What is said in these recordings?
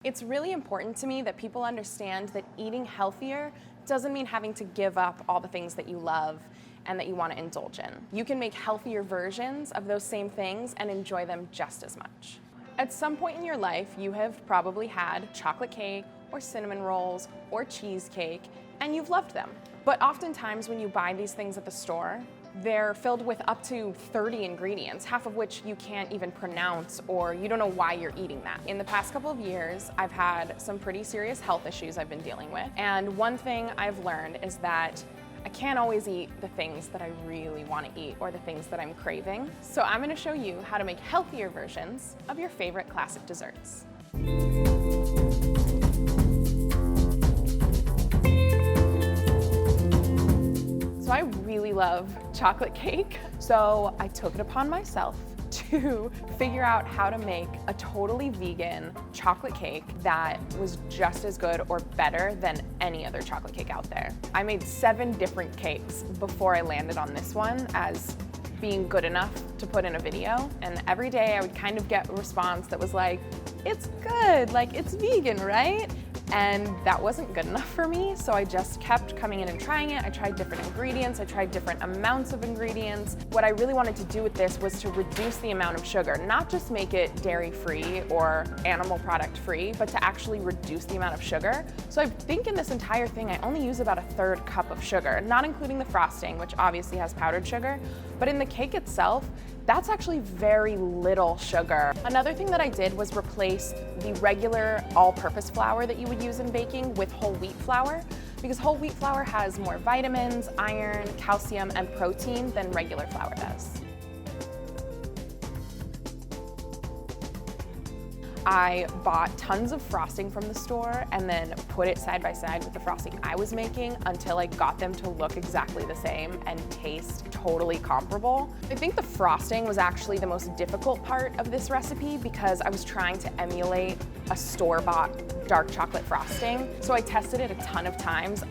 It's really important to me that people understand that eating healthier doesn't mean having to give up all the things that you love and that you want to indulge in. You can make healthier versions of those same things and enjoy them just as much. At some point in your life, you have probably had chocolate cake or cinnamon rolls or cheesecake, and you've loved them. But oftentimes when you buy these things at the store, they're filled with up to 30 ingredients, half of which you can't even pronounce, or you don't know why you're eating that. In the past couple of years, I've had some pretty serious health issues I've been dealing with. And one thing I've learned is that I can't always eat the things that I really want to eat or the things that I'm craving. So I'm going to show you how to make healthier versions of your favorite classic desserts. So I really love chocolate cake, so I took it upon myself to figure out how to make a totally vegan chocolate cake that was just as good or better than any other chocolate cake out there. I made 7 different cakes before I landed on this one as being good enough to put in a video, and every day I would kind of get a response that was like, it's good, like it's vegan, right? And that wasn't good enough for me, so I just kept coming in and trying it. I tried different ingredients, I tried different amounts of ingredients. What I really wanted to do with this was to reduce the amount of sugar, not just make it dairy-free or animal product-free, but to actually reduce the amount of sugar. So I think in this entire thing, I only use about a 1/3 cup of sugar, not including the frosting, which obviously has powdered sugar, but in the cake itself, that's actually very little sugar. Another thing that I did was replace the regular all-purpose flour that you would use in baking with whole wheat flour, because whole wheat flour has more vitamins, iron, calcium, and protein than regular flour does. I bought tons of frosting from the store and then put it side by side with the frosting I was making until I got them to look exactly the same and taste totally comparable. I think the frosting was actually the most difficult part of this recipe because I was trying to emulate a store-bought dark chocolate frosting. So I tested it a ton of times.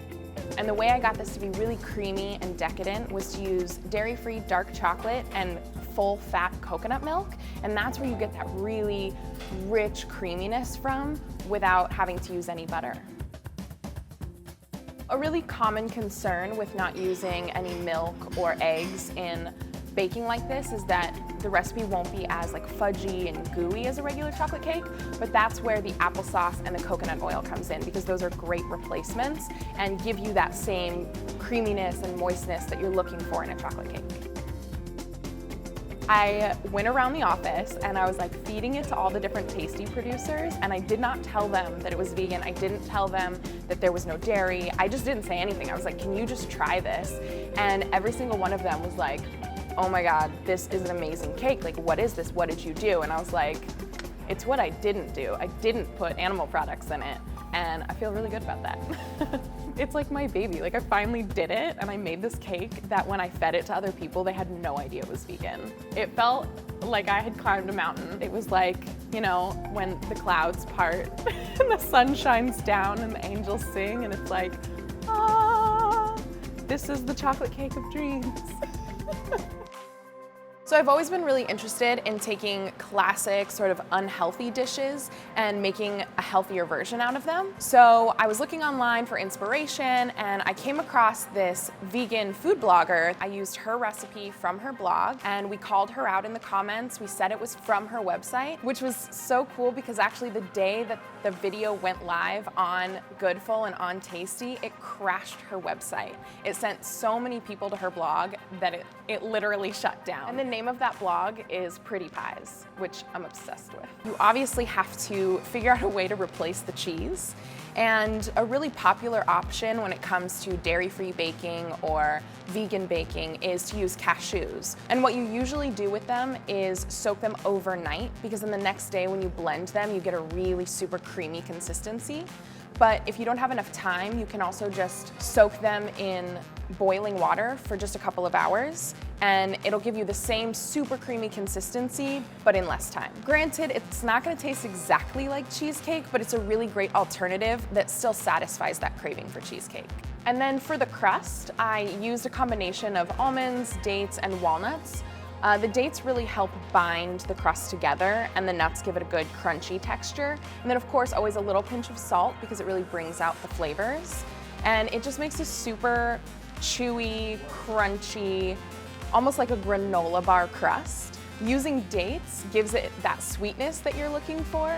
And the way I got this to be really creamy and decadent was to use dairy-free dark chocolate and full-fat coconut milk, and that's where you get that really rich creaminess from without having to use any butter. A really common concern with not using any milk or eggs in baking like this is that the recipe won't be as fudgy and gooey as a regular chocolate cake, but that's where the applesauce and the coconut oil comes in, because those are great replacements and give you that same creaminess and moistness that you're looking for in a chocolate cake. I went around the office and I was feeding it to all the different tasty producers, and I did not tell them that it was vegan. I didn't tell them that there was no dairy. I just didn't say anything. I was like, can you just try this? And every single one of them was like, oh my God, this is an amazing cake. What is this? What did you do? And I was like, it's what I didn't do. I didn't put animal products in it. And I feel really good about that. It's like my baby. I finally did it, and I made this cake that when I fed it to other people, they had no idea it was vegan. It felt like I had climbed a mountain. It was like, you know, when the clouds part and the sun shines down and the angels sing, and it's like, ah, this is the chocolate cake of dreams. So I've always been really interested in taking classic, sort of unhealthy dishes and making a healthier version out of them. So I was looking online for inspiration, and I came across this vegan food blogger. I used her recipe from her blog, and we called her out in the comments. We said it was from her website, which was so cool because actually the day that the video went live on Goodful and on Tasty, it crashed her website. It sent so many people to her blog that it literally shut down. And the name of that blog is Pretty Pies, which I'm obsessed with. You obviously have to figure out a way to replace the cheese. And a really popular option when it comes to dairy-free baking or vegan baking is to use cashews. And what you usually do with them is soak them overnight, because then the next day when you blend them, you get a really super creamy consistency. But if you don't have enough time, you can also just soak them in boiling water for just a couple of hours, and it'll give you the same super creamy consistency, but in less time. Granted, it's not gonna taste exactly like cheesecake, but it's a really great alternative that still satisfies that craving for cheesecake. And then for the crust, I used a combination of almonds, dates, and walnuts. The dates really help bind the crust together, and the nuts give it a good crunchy texture. And then of course, always a little pinch of salt because it really brings out the flavors. And it just makes a super chewy, crunchy, almost like a granola bar crust. Using dates gives it that sweetness that you're looking for,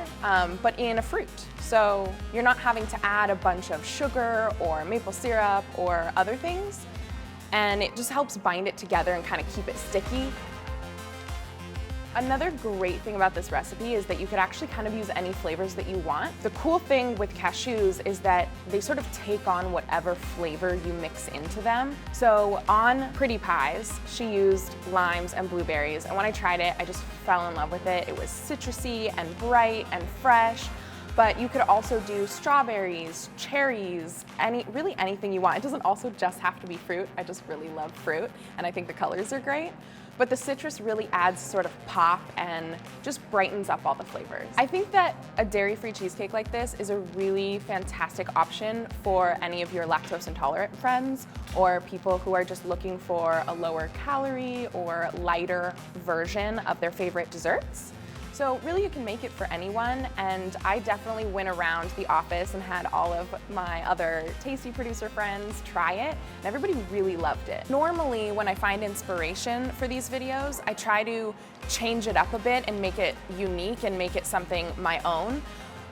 but in a fruit. So you're not having to add a bunch of sugar or maple syrup or other things. And it just helps bind it together and kind of keep it sticky. Another great thing about this recipe is that you could actually kind of use any flavors that you want. The cool thing with cashews is that they sort of take on whatever flavor you mix into them. So on Pretty Pies, she used limes and blueberries, and when I tried it, I just fell in love with it. It was citrusy and bright and fresh. But you could also do strawberries, cherries, really anything you want. It doesn't also just have to be fruit. I just really love fruit, and I think the colors are great. But the citrus really adds sort of pop and just brightens up all the flavors. I think that a dairy-free cheesecake like this is a really fantastic option for any of your lactose intolerant friends or people who are just looking for a lower calorie or lighter version of their favorite desserts. So really you can make it for anyone, and I definitely went around the office and had all of my other Tasty producer friends try it, and everybody really loved it. Normally when I find inspiration for these videos, I try to change it up a bit and make it unique and make it something my own.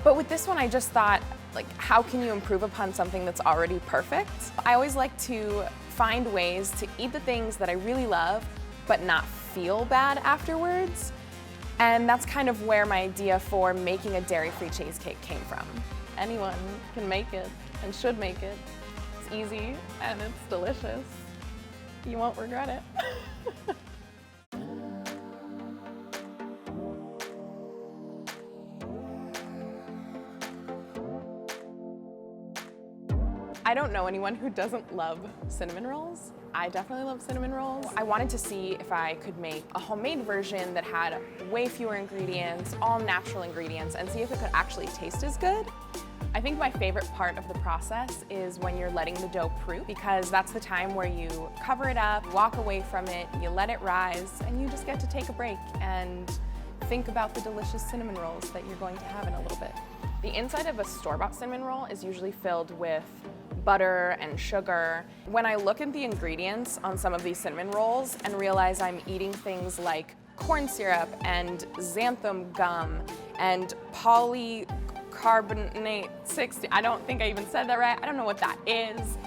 But with this one I just thought, like, how can you improve upon something that's already perfect? I always like to find ways to eat the things that I really love but not feel bad afterwards. And that's kind of where my idea for making a dairy-free cheesecake came from. Anyone can make it and should make it. It's easy and it's delicious. You won't regret it. I don't know anyone who doesn't love cinnamon rolls. I definitely love cinnamon rolls. I wanted to see if I could make a homemade version that had way fewer ingredients, all natural ingredients, and see if it could actually taste as good. I think my favorite part of the process is when you're letting the dough proof, because that's the time where you cover it up, walk away from it, you let it rise, and you just get to take a break and think about the delicious cinnamon rolls that you're going to have in a little bit. The inside of a store-bought cinnamon roll is usually filled with butter and sugar. When I look at the ingredients on some of these cinnamon rolls and realize I'm eating things like corn syrup and xanthan gum and polycarbonate 60, I don't think I even said that right, I don't know what that is,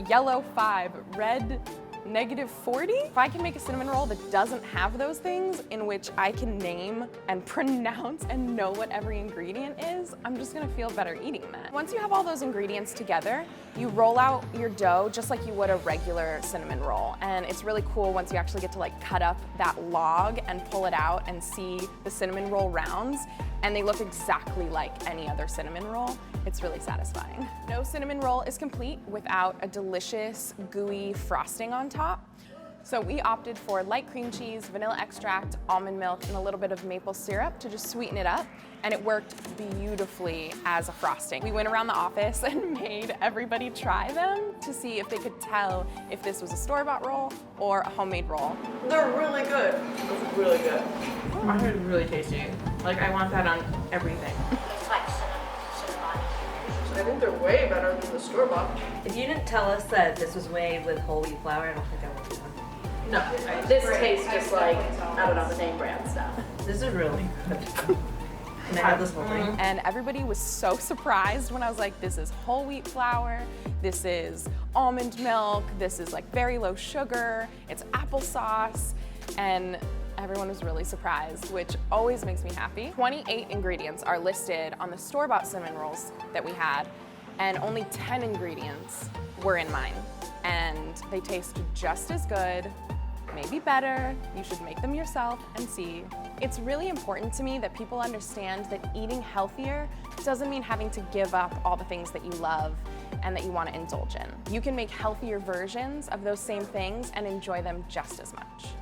yellow 5, red -40. If I can make a cinnamon roll that doesn't have those things, in which I can name and pronounce and know what every ingredient is, I'm just gonna feel better eating that. Once you have all those ingredients together, you roll out your dough just like you would a regular cinnamon roll. And it's really cool once you actually get to like cut up that log and pull it out and see the cinnamon roll rounds, and they look exactly like any other cinnamon roll. It's really satisfying. No cinnamon roll is complete without a delicious, gooey frosting on top. So we opted for light cream cheese, vanilla extract, almond milk, and a little bit of maple syrup to just sweeten it up, and it worked beautifully as a frosting. We went around the office and made everybody try them to see if they could tell if this was a store-bought roll or a homemade roll. They're really good. It's really good. I heard it's really tasty. Like, I want that on everything. I think they're way better than the store-bought. If you didn't tell us that this was made with whole wheat flour, I don't think I would have done. No, this tastes just like, I don't know, the name brand stuff. This is really good. Can I have this whole thing? And everybody was so surprised when I was like, this is whole wheat flour, this is almond milk, this is like very low sugar, it's applesauce, and everyone was really surprised, which always makes me happy. 28 ingredients are listed on the store-bought cinnamon rolls that we had, and only 10 ingredients were in mine. And they taste just as good, maybe better. You should make them yourself and see. It's really important to me that people understand that eating healthier doesn't mean having to give up all the things that you love and that you want to indulge in. You can make healthier versions of those same things and enjoy them just as much.